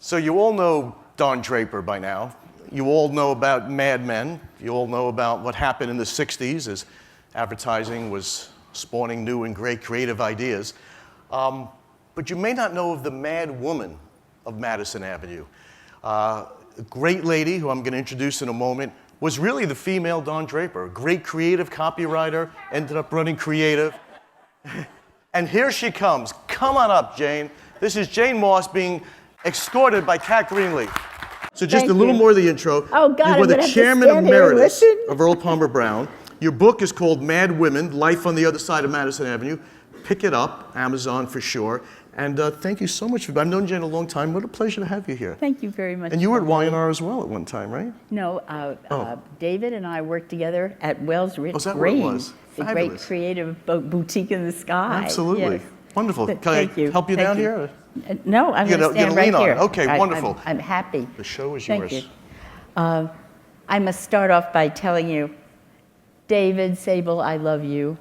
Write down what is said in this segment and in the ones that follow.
So you all know Don Draper by now. You all know about Mad Men. You all know about what happened in the 60s as advertising was spawning new and great creative ideas. But you may not know of the Mad Woman of Madison Avenue. A great lady who I'm going to introduce in a moment was really the female Don Draper, a great creative copywriter, ended up running creative. And here she comes. Come on up, Jane. This is Jane Maas being escorted by Cat Greenleaf. So just a little more of the intro. Oh, God, you were the chairman emeritus of Earl Palmer Brown. Your book is called Mad Women, Life on the Other Side of Madison Avenue. Pick it up, Amazon for sure. And thank you so much. I've known Jane a long time. What a pleasure to have you here. Thank you very much. And you were at Y&R as well at one time, right? No, David and I worked together at Wells Rich Oh, is that Green, what it was? the Fabulous. Great creative boutique in the sky. Absolutely. Yes. Wonderful. Can Thank I you. help you Thank down you. here? No, I'm going to stand right lean here. on it. Okay, wonderful. I'm happy. The show is Thank yours. you. I must start off by telling you, David Sable, I love you.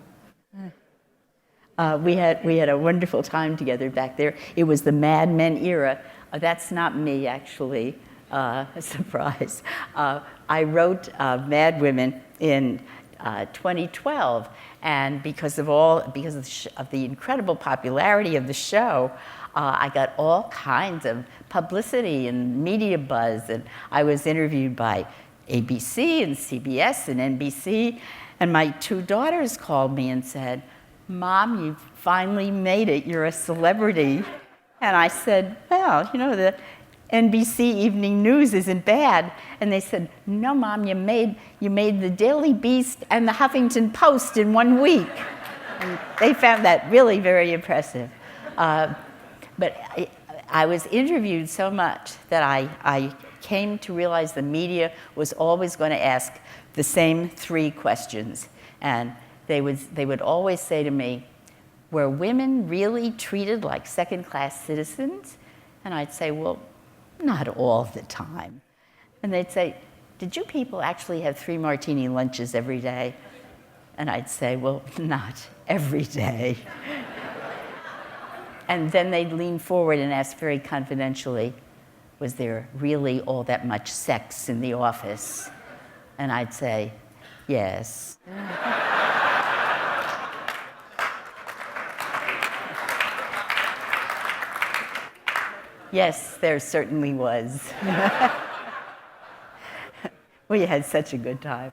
We had a wonderful time together back there. It was the Mad Men era. That's not me, actually. A surprise. I wrote Mad Women in 2012, and because of the incredible popularity of the show, I got all kinds of publicity and media buzz, and I was interviewed by ABC and CBS and NBC, and my two daughters called me and said, "Mom, you finally made it. You're a celebrity." And I said, "Well, you know, the NBC Evening News isn't bad." And they said, "No, Mom, you made the Daily Beast and the Huffington Post in 1 week." And they found that really very impressive. But I was interviewed so much that I came to realize the media was always going to ask the same three questions. And they would always say to me, "Were women really treated like second-class citizens?" And I'd say, "Well, not all the time." And they'd say, "Did you people actually have 3 martini lunches every day?" And I'd say, "Well, not every day." And then they'd lean forward and ask very confidentially, "Was there really all that much sex in the office?" And I'd say, "Yes." Yes, there certainly was. We had such a good time.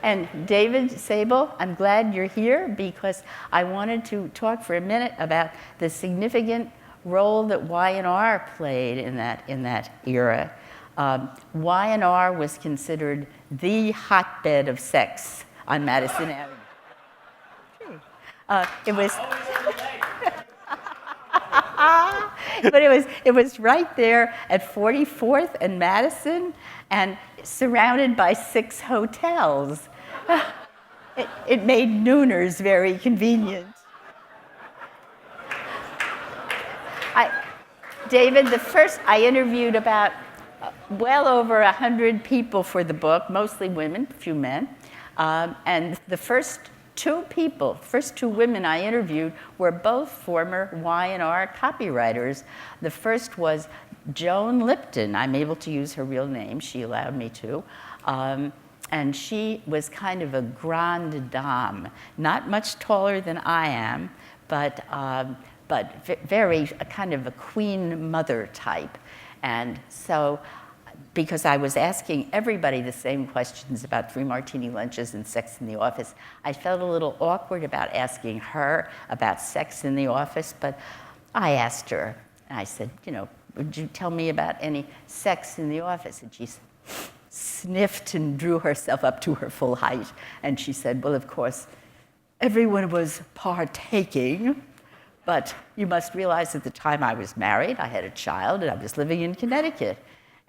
And David Sable, I'm glad you're here because I wanted to talk for a minute about the significant role that Y&R played in that era. Y&R was considered the hotbed of sex on Madison Avenue. But it was right there at 44th and Madison, and surrounded by 6 hotels. It made nooners very convenient. David, I interviewed about well over 100 people for the book, mostly women, a few men. And the first 2 women I interviewed were both former Y&R copywriters. The first was Joan Lipton. I'm able to use her real name. She allowed me to. And she was kind of a grande dame, not much taller than I am, but very kind of a queen mother type. And so, because I was asking everybody the same questions about 3 martini lunches and sex in the office, I felt a little awkward about asking her about sex in the office, but I asked her, and I said, "You know, would you tell me about any sex in the office?" And she sniffed and drew herself up to her full height, and she said, "Well, of course, everyone was partaking, but you must realize at the time I was married, I had a child, and I was living in Connecticut."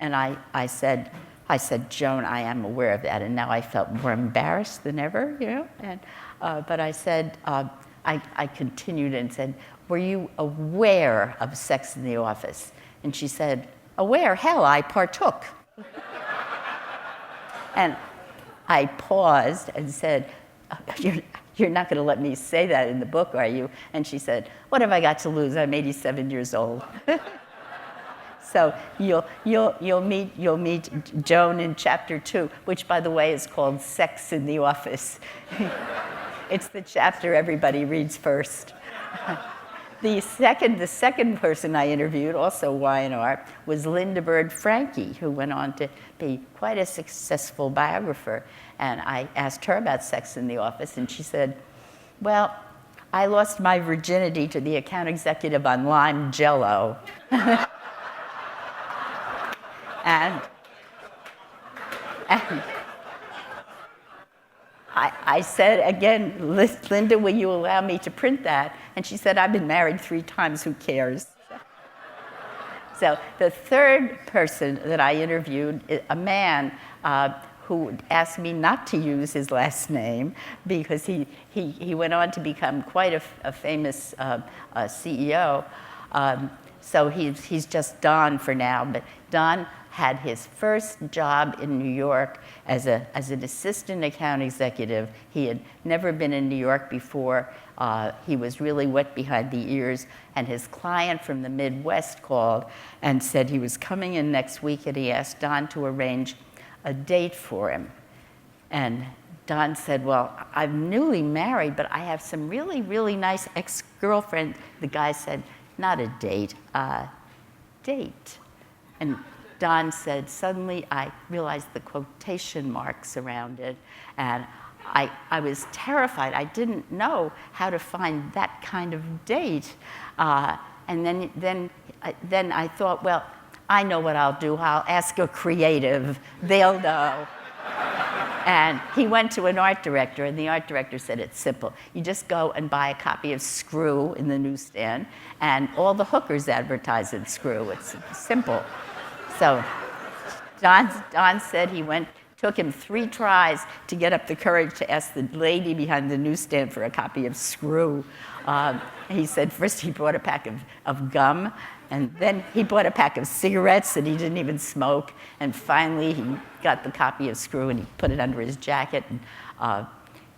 And I said, "Joan, I am aware of that." And now I felt more embarrassed than ever, you know. And but I said, I continued and said, "Were you aware of sex in the office?" And she said, "Aware? Hell, I partook." And I paused and said, you're not going to let me say that in the book, are you? And she said, what have I got to lose? I'm 87 years old. So you'll meet Joan in chapter 2, which, by the way, is called Sex in the Office. It's the chapter everybody reads first. The second person I interviewed, also Y&R, was Linda Bird Franke, who went on to be quite a successful biographer. And I asked her about Sex in the Office, and she said, well, I lost my virginity to the account executive on lime jello. And I said, again, Linda, will you allow me to print that? And she said, I've been married 3 times, who cares? So the third person that I interviewed, a man who asked me not to use his last name because he went on to become quite a famous CEO. So he's just Don for now, but Don had his first job in New York as an assistant account executive. He had never been in New York before. He was really wet behind the ears, and his client from the Midwest called and said he was coming in next week, and he asked Don to arrange a date for him. And Don said, well, I'm newly married, but I have some really, really nice ex-girlfriends. The guy said, not a date, a date. And Don said, suddenly I realized the quotation marks around it, and I was terrified. I didn't know how to find that kind of date. And then I thought, well, I know what I'll do. I'll ask a creative. They'll know. And he went to an art director, and the art director said, it's simple. You just go and buy a copy of Screw in the newsstand, and all the hookers advertise in Screw. It's simple. So Don said took him 3 tries to get up the courage to ask the lady behind the newsstand for a copy of Screw. He said first he bought a pack of gum, and then he bought a pack of cigarettes that he didn't even smoke, and finally he got the copy of Screw and he put it under his jacket and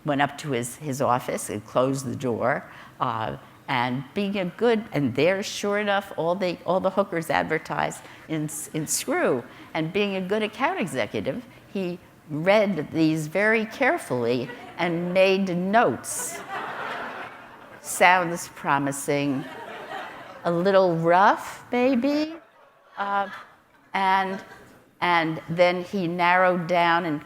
went up to his office and closed the door. And being a good, and there, sure enough, all the hookers advertised in Screw. And being a good account executive, he read these very carefully and made notes. Sounds promising, a little rough, maybe, and then he narrowed down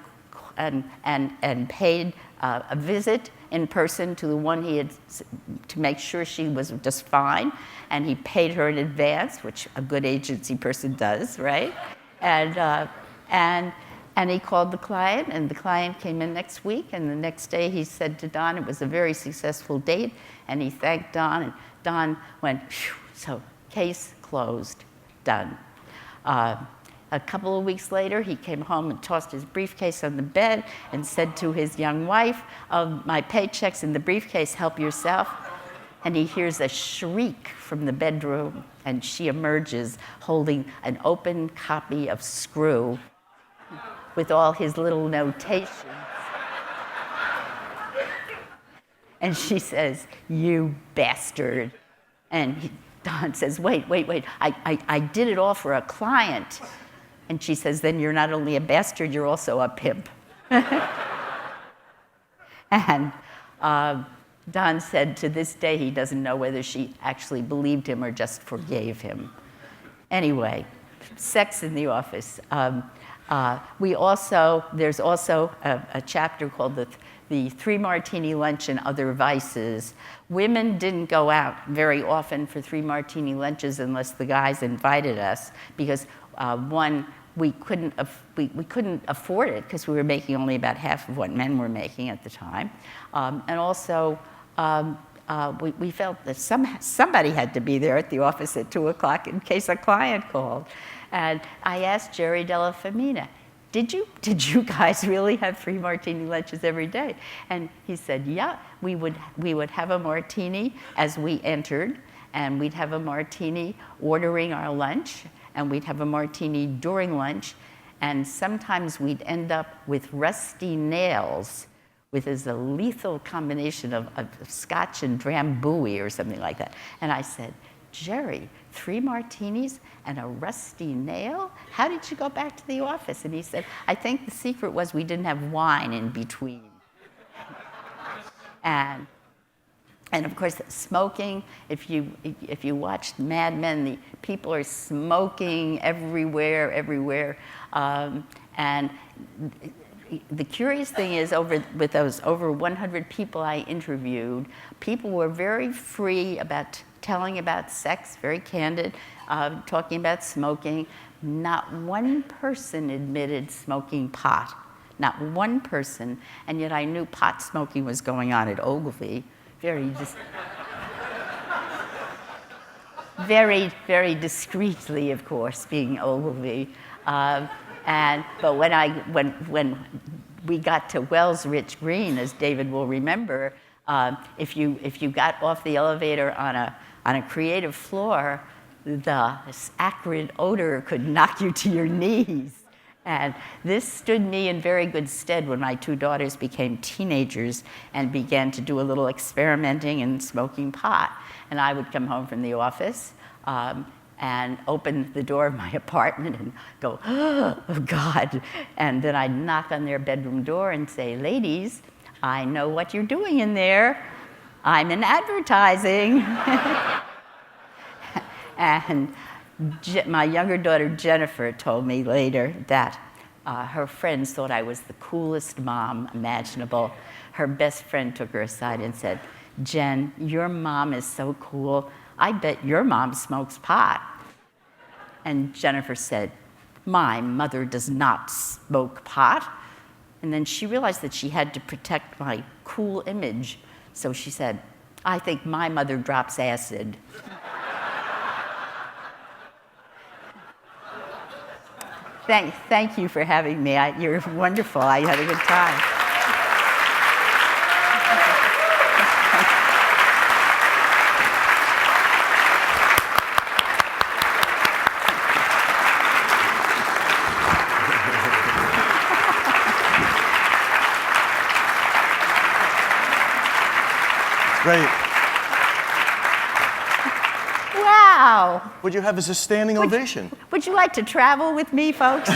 and paid a visit in person to the one he had, to make sure she was just fine, and he paid her in advance, which a good agency person does, right? And he called the client, and the client came in next week, and the next day he said to Don it was a very successful date, and he thanked Don, and Don went, phew, so case closed, done. A couple of weeks later, he came home and tossed his briefcase on the bed and said to his young wife, my paycheck's in the briefcase, help yourself. And he hears a shriek from the bedroom, and she emerges holding an open copy of Screw with all his little notations. And she says, you bastard. And Don says, wait, I did it all for a client. And she says, then you're not only a bastard, you're also a pimp. And Don said to this day he doesn't know whether she actually believed him or just forgave him. Anyway, Sex in the Office. There's also a chapter called the 3 Martini Lunch and Other Vices. Women didn't go out very often for 3 martini lunches unless the guys invited us, because one, we couldn't afford it because we were making only about half of what men were making at the time, and also we felt that somebody had to be there at the office at 2 o'clock in case a client called. And I asked Jerry Della Femina, did you guys really have 3 martini lunches every day? And he said, yeah, we would have a martini as we entered, and we'd have a martini ordering our lunch, and we'd have a martini during lunch, and sometimes we'd end up with rusty nails, with a lethal combination of scotch and drambuie or something like that. And I said, Jerry, 3 martinis and a rusty nail? How did you go back to the office? And he said, I think the secret was we didn't have wine in between. And of course, smoking, if you watched Mad Men, the people are smoking everywhere. And the curious thing is, with those over 100 people I interviewed, people were very free about telling about sex, very candid, talking about smoking. Not one person admitted smoking pot. Not one person. And yet I knew pot smoking was going on at Ogilvy. Very discreetly, of course, being Ogilvy. But when we got to Wells Rich Green, as David will remember, if you got off the elevator on a creative floor, the acrid odor could knock you to your knees. And this stood me in very good stead when my 2 daughters became teenagers and began to do a little experimenting and smoking pot. And I would come home from the office and open the door of my apartment and go, oh, God. And then I'd knock on their bedroom door and say, ladies, I know what you're doing in there. I'm in advertising. And my younger daughter, Jennifer, told me later that her friends thought I was the coolest mom imaginable. Her best friend took her aside and said, Jen, your mom is so cool. I bet your mom smokes pot. And Jennifer said, my mother does not smoke pot. And then she realized that she had to protect my cool image. So she said, I think my mother drops acid. Thank you for having me. You're wonderful. I had a good time. Great. Wow. Would you have as a standing ovation? Would you like to travel with me, folks?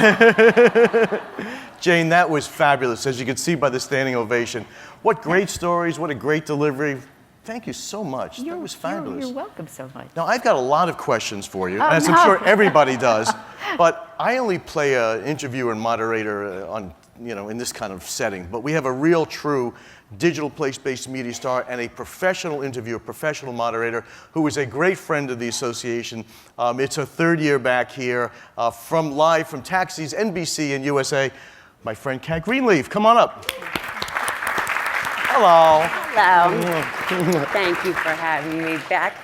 Jane, that was fabulous, as you can see by the standing ovation. What great stories, what a great delivery. Thank you so much. That was fabulous. You're welcome so much. Now, I've got a lot of questions for you, Oh, as no. I'm sure everybody does, but I only play an interviewer and moderator in this kind of setting. But we have a real, true digital place-based media star and a professional interviewer, professional moderator, who is a great friend of the association. It's her 3rd year back here, live from Taxis, NBC and USA. My friend Cat Greenleaf, come on up. Hello. Hello. Thank you for having me back.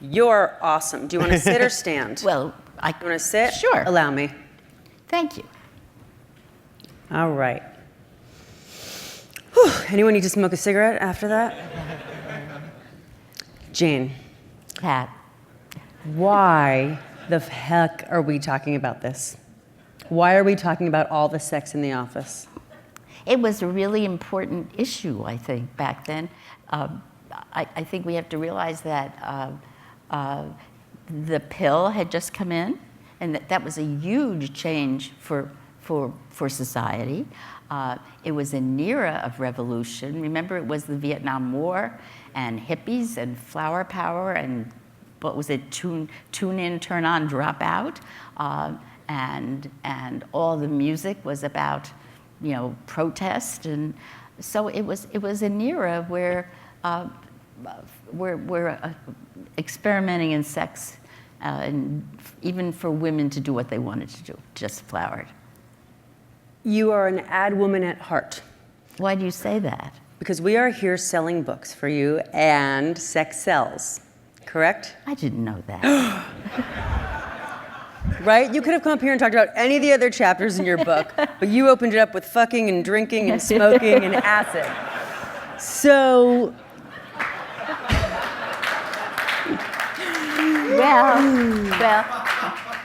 You're awesome. Do you want to sit or stand? Well, You want to sit? Sure. Allow me. Thank you. All right. Whew. Anyone need to smoke a cigarette after that? Jane, Cat. why the heck are we talking about this? Why are we talking about all the sex in the office? It was a really important issue, I think, back then. I think we have to realize that the pill had just come in, and that was a huge change for society. It was an era of revolution. Remember, it was the Vietnam War, and hippies, and flower power, and what was it, tune in, turn on, drop out, and all the music was about, protest, and so it was an era where we're experimenting in sex, and even for women to do what they wanted to do, just flowered. You are an ad woman at heart. Why do you say that? Because we are here selling books for you, and sex sells, correct? I didn't know that. Right? You could have come up here and talked about any of the other chapters in your book, but you opened it up with fucking and drinking and smoking and acid. So, well,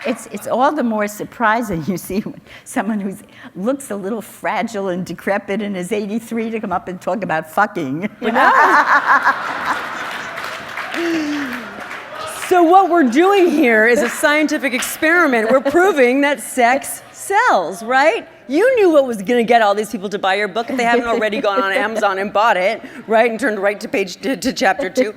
it's all the more surprising, you see, when someone who looks a little fragile and decrepit and is 83 to come up and talk about fucking. So what we're doing here is a scientific experiment. We're proving that sex sells, right? You knew what was going to get all these people to buy your book if they haven't already gone on Amazon and bought it, right? And turned right to chapter 2.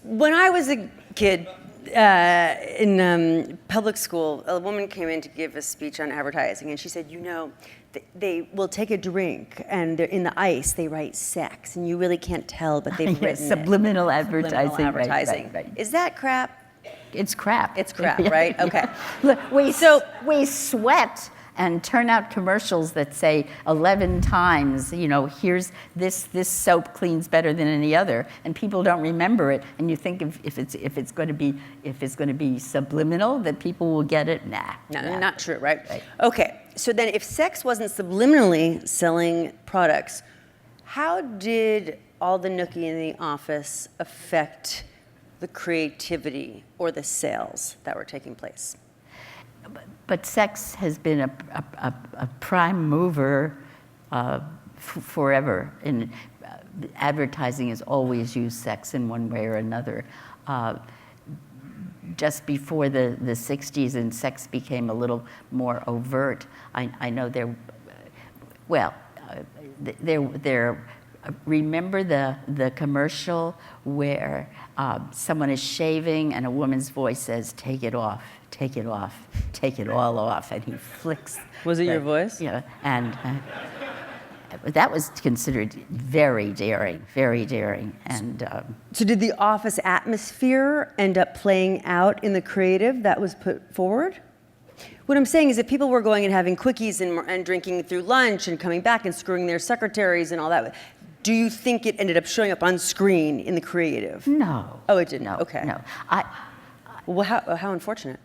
When I was a kid in public school, a woman came in to give a speech on advertising, and she said, you know, they will take a drink, and in the ice they write sex, and you really can't tell, but they've written subliminal advertising. Subliminal advertising. Right. Is that crap? It's crap. It's crap, right? Okay. Look, we sweat and turn out commercials that say 11 times, you know, here's this soap cleans better than any other, and people don't remember it. And you think if it's going to be subliminal, that people will get it. Nah, not true, right? Okay. So then, if sex wasn't subliminally selling products, how did all the nookie in the office affect the creativity or the sales that were taking place? But sex has been a prime mover forever. And advertising has always used sex in one way or another. Just before the 60s, and sex became a little more overt. I know remember the commercial where someone is shaving and a woman's voice says, "Take it off, take it off, take it all off," and he flicks. Was it your voice? Yeah, and that was considered very daring, very daring. And so did the office atmosphere end up playing out in the creative that was put forward? What I'm saying is that people were going and having quickies and drinking through lunch and coming back and screwing their secretaries and all that. Do you think it ended up showing up on screen in the creative? No. Oh, it didn't? No. Okay. No. Well, how unfortunate.